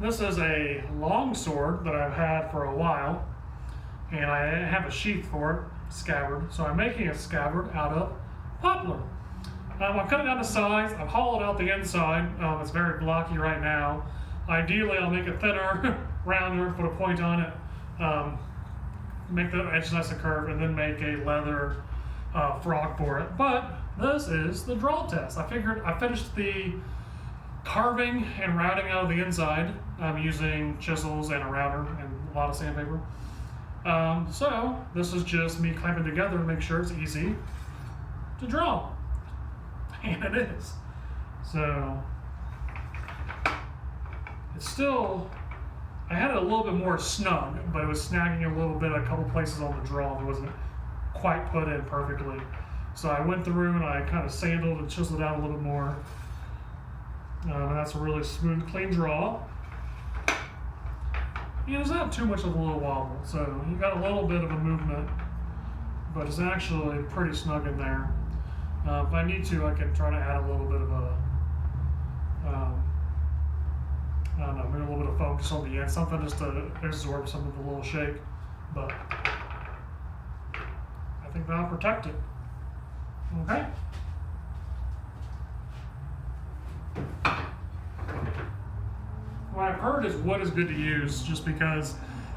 This is a long sword that I've had for a while, and I have a sheath for it, scabbard. So I'm making a scabbard out of poplar. I've cut it down to size. I've hollowed out the inside. It's very blocky right now. Ideally, I'll make it thinner, rounder, put a point on it, make the edge nice and curved, and then make a leather frog for it. But this is the draw test. I figured I finished the carving and routing out of the inside using chisels and a router and a lot of sandpaper. So this is just me clamping together to make sure it's easy to draw. And it is. So it's still, I had it a little bit more snug, but it was snagging a little bit, a couple places on the draw that wasn't quite put in perfectly. So I went through and I kind of sandaled and chiseled out a little bit more. And that's a really smooth, clean draw. There's not too much of a little wobble, so you got a little bit of a movement, but it's actually pretty snug in there. If I need to, I can try to add a little bit of a, I don't know, maybe a little bit of focus on the end, something just to absorb some of the little shake, but I think that'll protect it. Okay. What I've heard is wood is good to use just because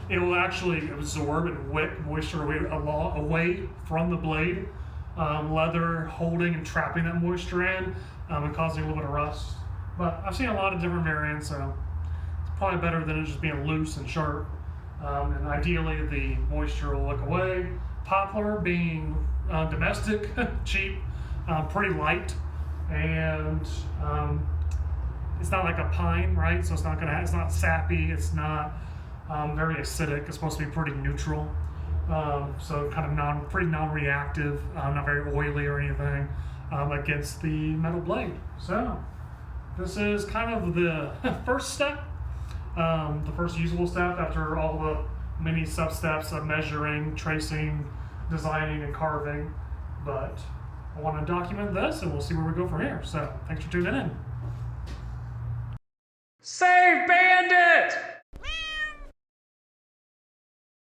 it will actually absorb and wick moisture away from the blade. Leather holding and trapping that moisture in and causing a little bit of rust. But I've seen a lot of different variants, so it's probably better than it just being loose and sharp. And ideally the moisture will wick away. Poplar being domestic, cheap, pretty light, and it's not like a pine, right? So it's not sappy, it's not very acidic. It's supposed to be pretty neutral. So kind of pretty non-reactive, not very oily or anything against the metal blade. So this is kind of the first step, the first usable step after all the many sub-steps of measuring, tracing, designing, and carving. But I want to document this and we'll see where we go from here. So thanks for tuning in. Save Bandit!